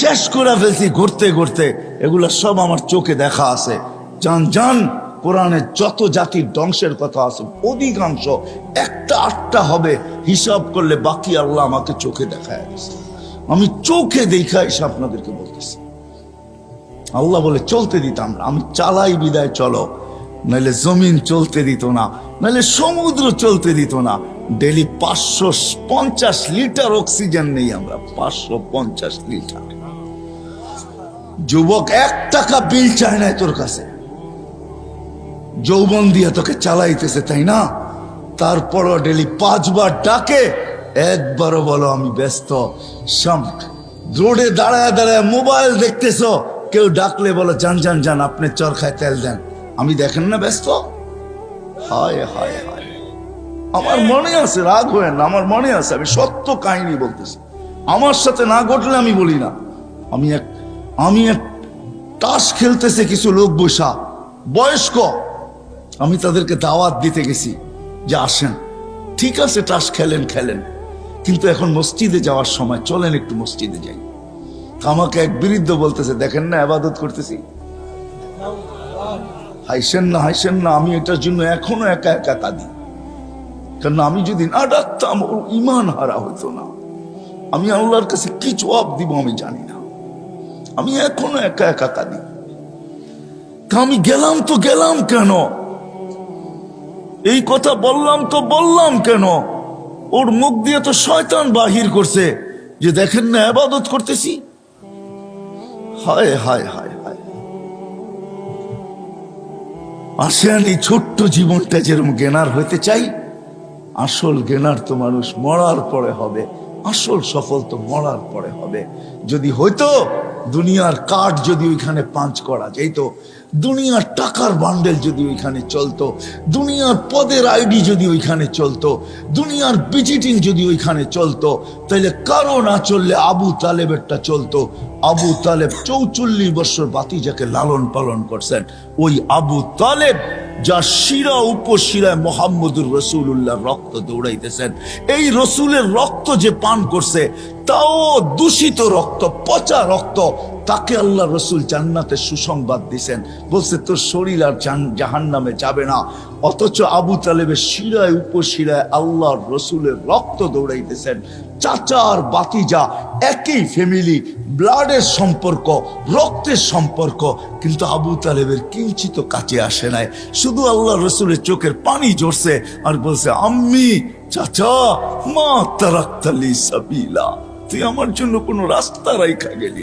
শেষ করে ফেলছি ঘুরতে ঘুরতে, এগুলা সব আমার চোখে দেখা আছে। জান জান, কোরআনে যত জাতির ধ্বংসের কথা আছে অধিকাংশ একটা আটটা হবে, হিসাব করলে বাকি আল্লাহ আমাকে চোখে দেখায় দিয়েছে। আমি চোখে দেখা এসে আপনাদেরকে বলতেছি। আল্লাহ বলে চলতে দিতাম না, আমি চালাই বিদায় চলো, নাহলে জমিন চলতে দিত না, নাহলে সমুদ্র চলতে দিত না। ডেলি 550 লিটার অক্সিজেন নেই আমরা, 550 লিটার। যুবক 1 টাকা বিল চায় না তোর কাছে, যৌবন দিয়ে তোকে চালাইতেছে, তাই না? তারপরও ডেলি 5 বার ডাকে, একবারও বলো আমি ব্যস্ত। রোডে দাঁড়ায় দাঁড়ায় মোবাইল দেখতেছো, কেউ ডাকলে বলো যান যান যান, আপনি চরখায় তেল দেন, আমি দেখেন না ব্যস্ত। হায় হায় হায়, আমার মনে আছে, রাগ হয় না, আমার মনে আছে, আমি সত্য কাহিনী বলতেছি। আমার সাথে না ঘটলে আমি বলি না। আমি এক তাস খেলতেছে কিছু লোক বসা, বয়স্ক, আমি তাদেরকে দাওয়াত দিতে গেছি যে আসেন, ঠিক আছে তাস খেলেন খেলেন, কিন্তু এখন মসজিদে যাওয়ার সময়, চলেন একটু মসজিদে যাই। আমাকে এক বৃদ্ধ বলতেছে দেখেন না ইবাদত করতেছি। হাইসেন না হাইসেন না, আমি এটার জন্য এখনো একা একা কাঁদি। কারণ আমি যদি না ডাকতাম ওর ইমান হারা হইতো না। আমি আল্লাহর কাছে কি জবাব দিব আমি জানি না, আমি এখনো একা একা কাঁদি। আমি গেলাম তো গেলাম কেন, এই কথা বললাম তো বললাম কেন? ওর মুখ দিয়ে তো শয়তান বাহির করছে যে দেখেন না ইবাদত করতেছি। হায় হায় হায় হায়। আসেন এই ছোট্ট জীবনটা যেরকম জ্ঞানার হইতে চাই, আসল জ্ঞানার তো মানুষ মরার পরে হবে, আসল সফল তো মরার পরে হবে। যদি হইতো দুনিয়ার কাঠ যদি ওইখানে পাঞ্চ করা যেত, দুনিয়ার টাকার বান্ডেল যদি ওইখানে চলতো, দুনিয়ার পদের আইডি যদি ওইখানে চলতো, দুনিয়ার ভিজিটিং যদি ওইখানে চলতো, তাহলে কারো না চললে আবু তালেবেরটা চলতো। আবু তালেব 44 বছর বাতিজাকে লালন পালন করছেন। ওই আবু তালেব যার শিরা উপশিরায় মোহাম্মদুর রসুল্লাহ রক্ত দৌড়াইতেছেন, এই রসুলের রক্ত যে পান করছে, তাও দূষিত রক্ত, পচা রক্ত, তাকে আল্লাহ রসুল জান্নাতের সুসংবাদ দিছেন, বলছে তোর শরীর আর জাহান্নামে যাবে না। অথচ আবু তালেবের শিরায় উপশিরায় আল্লাহর রসুলের রক্ত দৌড়াইতেছেন। চাচার বাতিজা, একই ফ্যামিলি, ব্লাডের সম্পর্ক, রক্তের সম্পর্ক, কিন্তু আবু তালেবের কিঞ্চিত কাছে আসে নাই। শুধু আল্লাহ রসুলের চোখের পানি ঝরছে আর বলছে আম্মি, চাচা, মা তারাক্তালি সাবিলা, তুই আমার জন্য কোনো রাস্তা রাইখা গেলি।